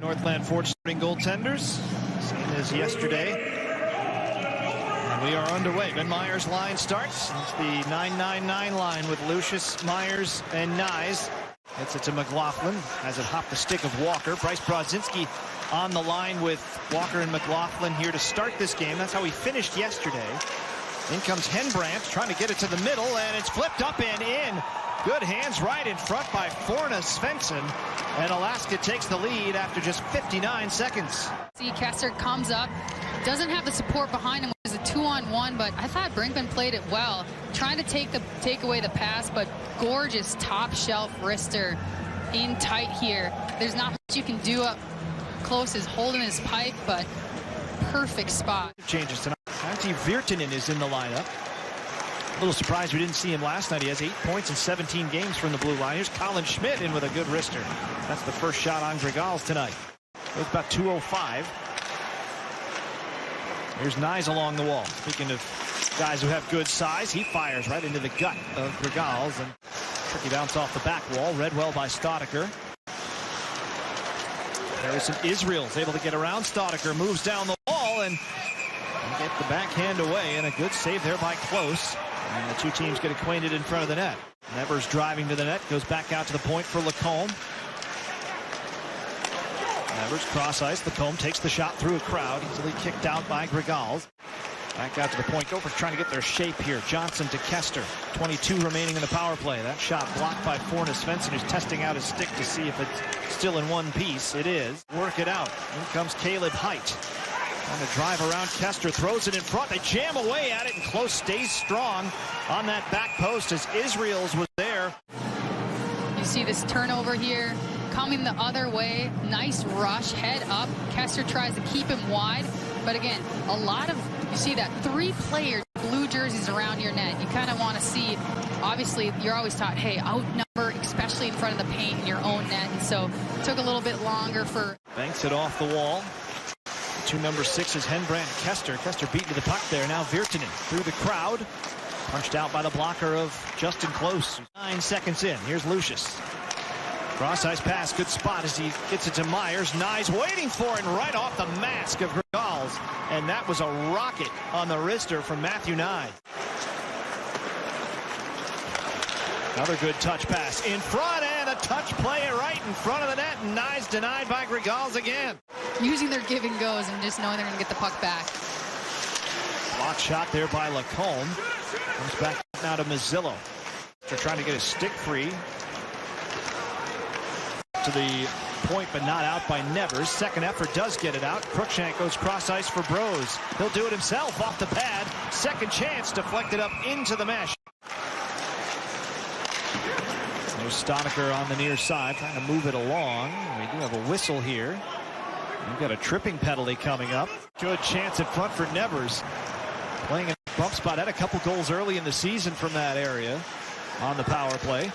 Northland Ford starting goaltenders, same as yesterday. And we are underway. Ben Meyers line starts. It's the 9-9-9 line with Lucius, Myers, and Nyes. Gets it to McLaughlin. Has it hop the stick of Walker. Bryce Brodzinski on the line with Walker and McLaughlin here to start this game. That's how we finished yesterday. In comes Henbrandt trying to get it to the middle, and it's flipped up and in. Good hands right in front by Forna Svensson, and Alaska takes the lead after just 59 seconds. See, Kester comes up, doesn't have the support behind him. It was a 2-on-1, but I thought Brinkman played it well, trying to take away the pass, but gorgeous top shelf wrister in tight here. There's not much you can do up close as holding his pipe, but perfect spot. Changes tonight. Antti Virtanen is in the lineup. A little surprised we didn't see him last night. He has 8 points in 17 games from the blue line. Here's Colin Schmidt in with a good wrister. That's the first shot on Grigals tonight. It's about 2:05. Here's Nyes along the wall. Speaking of guys who have good size, he fires right into the gut of Grigals, and tricky bounce off the back wall. Read well by Staudiker. Harrison Israel's able to get around Staudiker, moves down the wall and get the backhand away, and a good save there by Close. And the two teams get acquainted in front of the net. Nevers driving to the net, goes back out to the point for Lacombe. Nevers cross ice. Lacombe takes the shot through a crowd, easily kicked out by Grigals. Back out to the point. Gophers trying to get their shape here. Johnson to Kester. 22 remaining in the power play. That shot blocked by Forna Svensson, who's testing out his stick to see if it's still in one piece. It is. Work it out. In comes Caleb Height. Trying to drive around Kester, throws it in front. They jam away at it, and Close stays strong on that back post as Israels was there. You see this turnover here coming the other way. Nice rush, head up. Kester tries to keep him wide. But again, a lot of, you see that 3 players, blue jerseys around your net. You kind of want to see, obviously, you're always taught, hey, outnumber, especially in front of the paint in your own net. And so it took a little bit longer for. Banks it off the wall. Two number 6 is Henbrandt and Kester. Kester beaten to the puck there. Now Virtanen through the crowd. Punched out by the blocker of Justin Close. 9 seconds in. Here's Lucius. Cross ice pass. Good spot as he gets it to Myers. Nyes waiting for it, and right off the mask of Grigals. And that was a rocket on the wrister from Matthew Nyes. Another good touch pass in front, and a touch play right in front of the net. And Nyes denied by Grigals again. Using their give and goes and just knowing they're going to get the puck back. Block shot there by Lacombe. Comes back now to Mazzillo. They're trying to get his stick free. To the point, but not out by Nevers. Second effort does get it out. Cruikshank goes cross ice for Bros. He'll do it himself off the pad. Second chance, deflected up into the mesh. There's Staudiker on the near side, trying to move it along. We do have a whistle here. We've got a tripping penalty coming up. Good chance in front for Nevers. Playing in a bump spot. Had a couple goals early in the season from that area on the power play.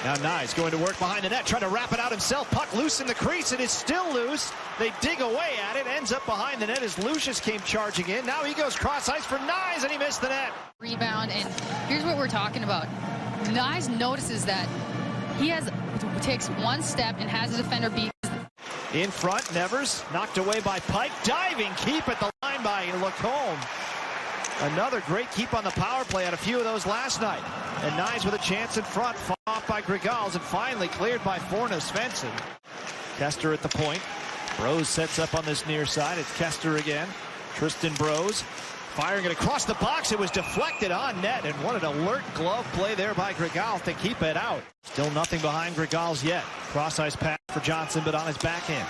Now Nyes going to work behind the net, trying to wrap it out himself. Puck loose in the crease. It is still loose. They dig away at it. Ends up behind the net as Lucius came charging in. Now he goes cross ice for Nyes, and he missed the net. Rebound, and here's what we're talking about. Nyes notices that he takes one step and has the defender beat. In front, Nevers knocked away by Pike. Diving keep at the line by Lacombe. Another great keep on the power play. Had a few of those last night. And Nyes with a chance in front, fought off by Grigals, and finally cleared by Forna Svensson. Kester at the point. Bros sets up on this near side. It's Kester again. Tristan Bros firing it across the box. It was deflected on net, and what an alert glove play there by Grigals to keep it out. Still nothing behind Grigals yet. Cross ice pass for Johnson, but on his backhand.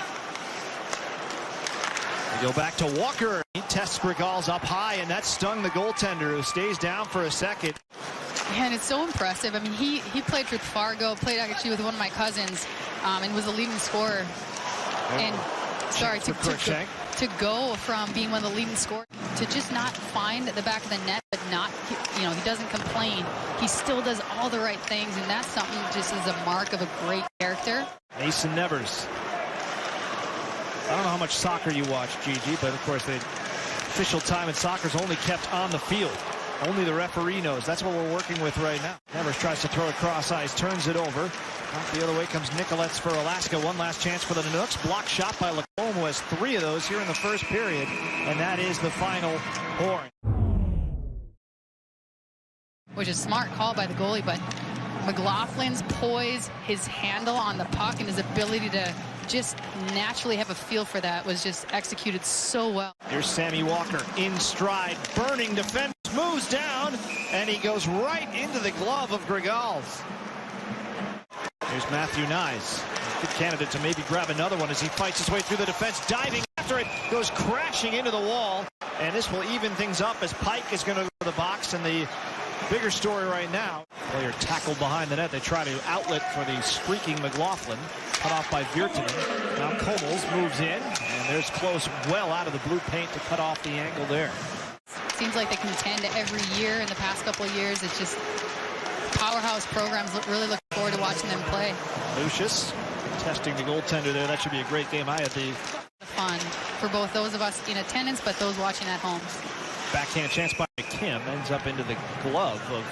We go back to Walker. He tests Grigals up high, and that stung the goaltender, who stays down for a second. And it's so impressive. I mean, he played with Fargo, played actually with one of my cousins, and was a leading scorer. And sorry, to go from being one of the leading scorers to just not find the back of the net, but not, he doesn't complain. He still does all the right things, and that's something just is a mark of a great character. Mason Nevers. I don't know how much soccer you watch, Gigi, but of course the official time in soccer is only kept on the field. Only the referee knows. That's what we're working with right now. Nevers tries to throw it cross ice, turns it over. Back the other way comes Nicolets for Alaska. One last chance for the Nanooks. Block shot by Lacombe, who has 3 of those here in the first period. And that is the final horn. Which is a smart call by the goalie, but McLaughlin's poise, his handle on the puck, and his ability to just naturally have a feel for that was just executed so well. Here's Sammy Walker in stride, burning defense, moves down, and he goes right into the glove of Grigals. Here's Matthew Nyes, good candidate to maybe grab another one as he fights his way through the defense, diving after it, goes crashing into the wall, and this will even things up as Pike is going to go to the box. And the bigger story right now, player tackled behind the net. They try to outlet for the streaking McLaughlin, cut off by Virtanen. Now Komels moves in, and there's Close well out of the blue paint to cut off the angle there. Seems like they contend every year in the past couple of years. It's just powerhouse programs. Really looking forward to watching them play. Lucius testing the goaltender there. That should be a great game. I had the fun for both those of us in attendance, but those watching at home. Backhand chance by Kim ends up into the glove of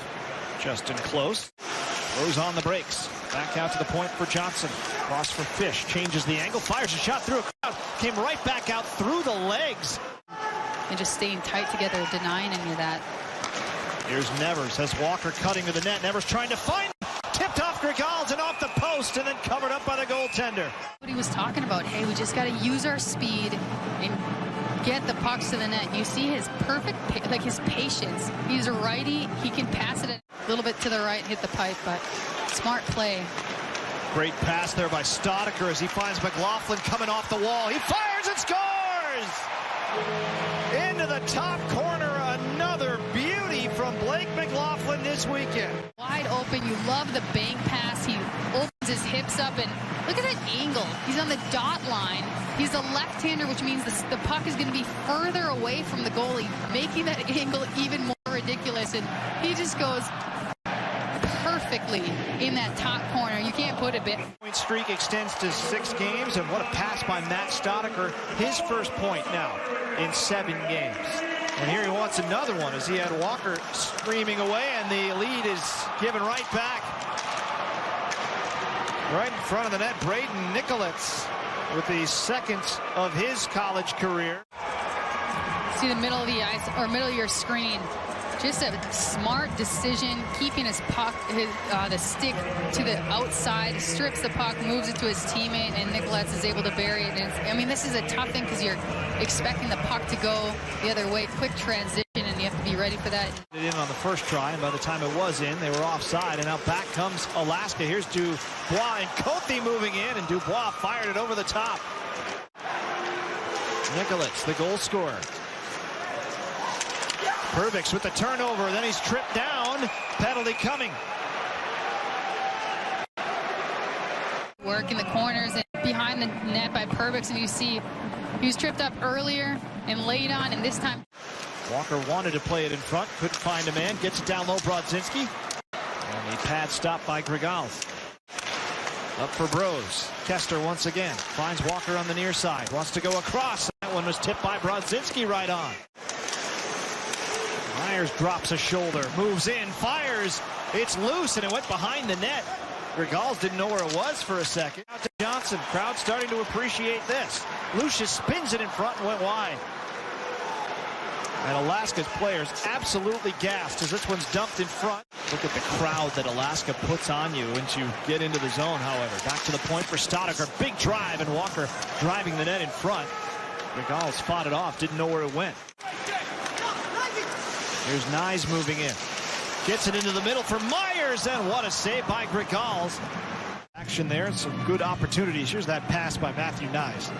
Justin Close. Throws on the brakes. Back out to the point for Johnson. Cross for Fish. Changes the angle. Fires a shot through a crowd. Came right back out through the legs. And just staying tight together, denying any of that. Here's Nevers. Has Walker cutting to the net. Nevers trying to find. Tipped off Grigals and off the post, and then covered up by the goaltender. What he was talking about, hey, we just got to use our speed and get the pucks to the net. You see his perfect, like his patience. He's a righty. He can pass it a little bit to the right, hit the pipe, but smart play. Great pass there by Stoddicker as he finds McLaughlin coming off the wall. He fires and scores! Into the top corner, another beauty from Blake McLaughlin this weekend. Wide open, you love the bank pass. He opens his hips up, and look at that angle. He's on the dot line. He's a left-hander, which means the puck is going to be further away from the goalie, making that angle even more ridiculous. And he just goes perfectly in that top corner. You can't put it. Point streak extends to 6 games, and what a pass by Matt Stoddicker. His first point now in 7 games. And here he wants another one as he had Walker screaming away, and the lead is given right back. Right in front of the net, Braden Nicolets with the second of his college career. See the middle of the ice, or middle of your screen. Just a smart decision, keeping his puck, the stick to the outside, strips the puck, moves it to his teammate, and Nicolets is able to bury it. And I mean, this is a tough thing because you're expecting the puck to go the other way. Quick transition, and you have to be ready for that. In on the first try, and by the time it was in, they were offside. And now back comes Alaska. Here's Dubois and Cothey moving in, and Dubois fired it over the top. Nicolets, the goal scorer. Perbix with the turnover, then he's tripped down. Penalty coming. Work in the corners and behind the net by Perbix, and you see he was tripped up earlier and laid on, and this time Walker wanted to play it in front, couldn't find a man, gets it down low, Brodzinski, and the pad stopped by Grigals. Up for Bros. Kester once again finds Walker on the near side, wants to go across. That one was tipped by Brodzinski right on. Myers drops a shoulder, moves in, fires. It's loose, and it went behind the net. Grigals didn't know where it was for a second. Out to Johnson. Crowd starting to appreciate this. Lucius spins it in front and went wide. And Alaska's players absolutely gassed as this one's dumped in front. Look at the crowd that Alaska puts on you once you get into the zone, however. Back to the point for Stoddicker. Big drive, and Walker driving the net in front. Grigals fought it off, didn't know where it went. Here's Nyes moving in. Gets it into the middle for Myers, and what a save by Grigals. Action there, some good opportunities. Here's that pass by Matthew Nyes.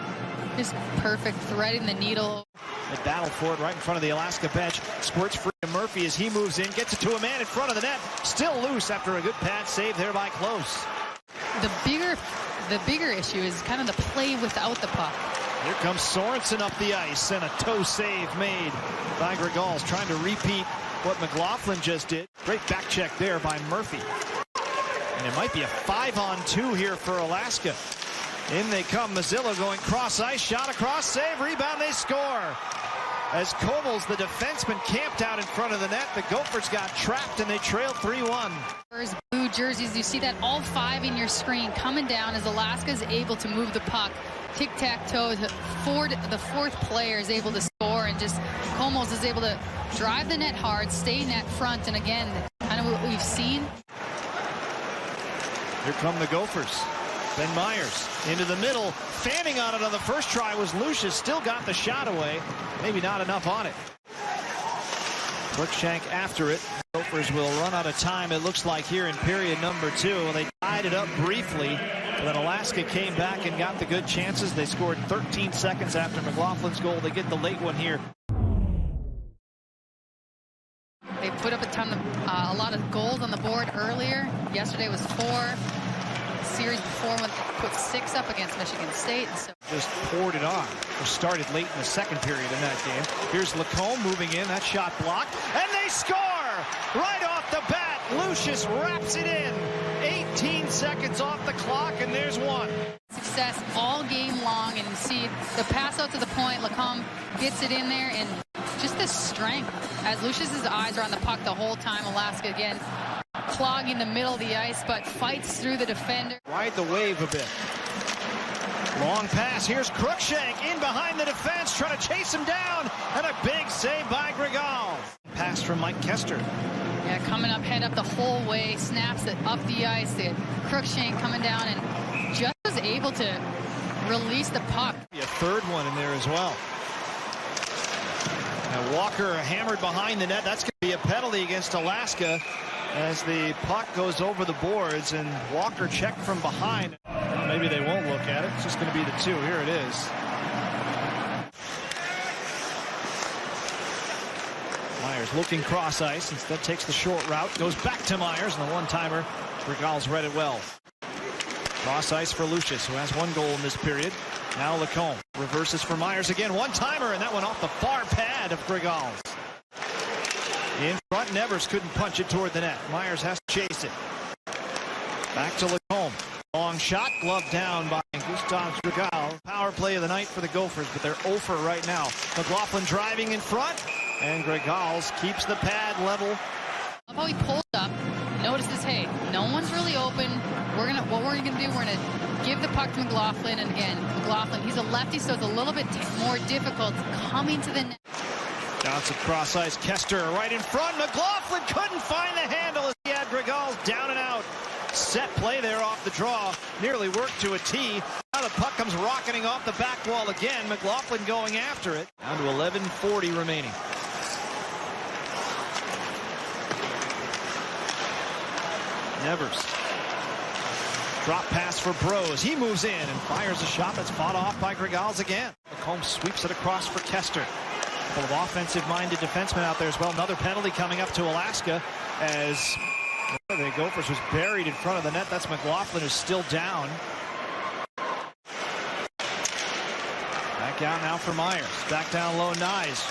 Just perfect, threading the needle. They battle for it right in front of the Alaska bench. Squirts free to Murphy as he moves in, gets it to a man in front of the net. Still loose after a good pad save there by Close. The bigger issue is kind of the play without the puck. Here comes Sorensen up the ice, and a toe save made by Grigals, trying to repeat what McLaughlin just did. Great back check there by Murphy. And it might be a 5-on-2 here for Alaska. In they come, Mazzillo going cross ice, shot across, save, rebound, they score. As Komels, the defenseman, camped out in front of the net. The Gophers got trapped and they trailed 3-1. Blue jerseys, you see that all 5 in your screen coming down as Alaska is able to move the puck. Tic-tac-toe, the fourth player is able to score, and just Komels is able to drive the net hard, stay net front, and again, kind of what we've seen. Here come the Gophers. Ben Myers into the middle, fanning on it on the first try was Lucius, still got the shot away, maybe not enough on it. Cruikshank after it. Gophers will run out of time, it looks like, here in period number 2. They tied it up briefly, but then Alaska came back and got the good chances. They scored 13 seconds after McLaughlin's goal. They get the late one here. They put up a lot of goals on the board earlier. Yesterday was 4. Series before put 6 up against Michigan State. And so just poured it on. Or started late in the second period in that game. Here's Lacombe moving in. That shot blocked. And they score! Right off the bat, Lucius wraps it in. 18 seconds off the clock, and there's one. Success all game long, and you see the pass out to the point. Lacombe gets it in there, and just the strength as Lucius's eyes are on the puck the whole time. Alaska again clogging the middle of the ice, but fights through the defender. Ride the wave a bit. Long pass. Here's Cruikshank in behind the defense, trying to chase him down, and a big save by Gregal. Pass from Mike Kester. Yeah, coming up, head up the whole way, snaps it up the ice. The Cruikshank coming down and just was able to release the puck. A third one in there as well. Now Walker hammered behind the net. That's going to be a penalty against Alaska as the puck goes over the boards, and Walker checked from behind. Well, maybe they won't look at it. It's just going to be the 2. Here it is. Myers looking cross ice, instead takes the short route, goes back to Myers, and the one-timer. Gregal's read it well. Cross ice for Lucius, who has 1 goal in this period. Now Lacombe reverses for Myers again. One-timer, and that went off the far pad of Gregal's. In front, Nevers couldn't punch it toward the net. Myers has to chase it. Back to Lacombe. Long shot, glove down by Gustav Gregal. Power play of the night for the Gophers, but they're 0 for right now. McLaughlin driving in front, and Gregal's keeps the pad level. Love how he pulls up, notices, hey, no one's really open. What we're gonna do, we're gonna give the puck to McLaughlin, and again, McLaughlin, he's a lefty, so it's a little bit more difficult coming to the net. Johnson cross ice, Kester right in front. McLaughlin couldn't find the handle as he had Gregal's down and out. Set play there off the draw, nearly worked to a T. Now the puck comes rocketing off the back wall again. McLaughlin going after it. Down to 11:40 remaining. Nevers. Drop pass for Bros. He moves in and fires a shot that's fought off by Gregal's again. Lacombe sweeps it across for Kester. Couple of offensive-minded defensemen out there as well. Another penalty coming up to Alaska as the Gophers was buried in front of the net. That's McLaughlin, who's still down. Back out now for Myers. Back down low, Nyes.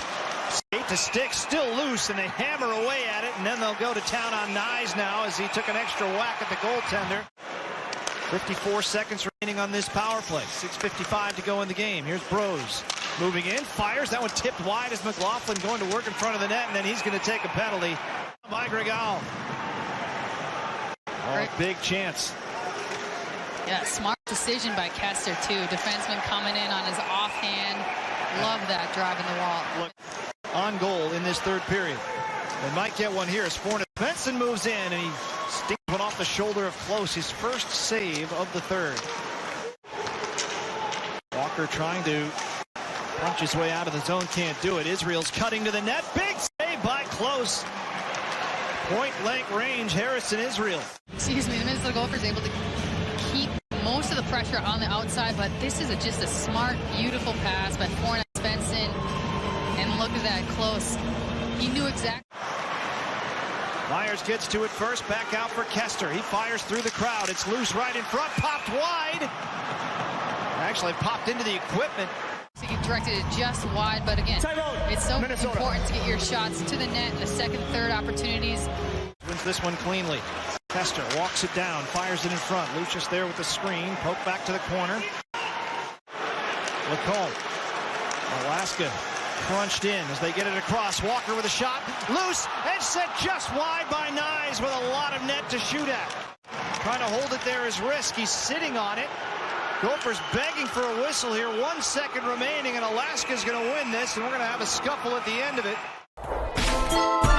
Skate to stick, still loose, and they hammer away at it, and then they'll go to town on Nyes now as he took an extra whack at the goaltender. 54 seconds remaining on this power play. 6:55 to go in the game. Here's Bros. Moving in, fires. That one tipped wide as McLaughlin going to work in front of the net, and then he's going to take a penalty by Gregal. Oh, big chance. Yeah, smart decision by Kester, too. Defenseman coming in on his offhand. Love that, driving the wall. Look, on goal in this third period. They might get one here as Fornes. Benson moves in, and he sticks one off the shoulder of Close. His first save of the third. Walker trying to punch his way out of the zone, can't do it. Israel's cutting to the net. Big save by Close. Point-blank range, Harrison Israel. Excuse me, the Minnesota Gophers able to keep most of the pressure on the outside, but this is just a smart, beautiful pass by Fornes Benson. And look at that, Close. He knew exactly. Myers gets to it first, back out for Kester. He fires through the crowd. It's loose right in front, popped wide. Actually popped into the equipment. So he directed it just wide, but again, it's so important to get your shots to the net in the second, third opportunities. Wins this one cleanly. Kester walks it down, fires it in front. Lucius there with the screen, poke back to the corner. Lacombe. Alaska crunched in as they get it across. Walker with a shot, loose, and set just wide by Nyes with a lot of net to shoot at. Trying to hold it there is Risk. He's sitting on it. Gophers begging for a whistle here. 1 second remaining, and Alaska's going to win this, and we're going to have a scuffle at the end of it.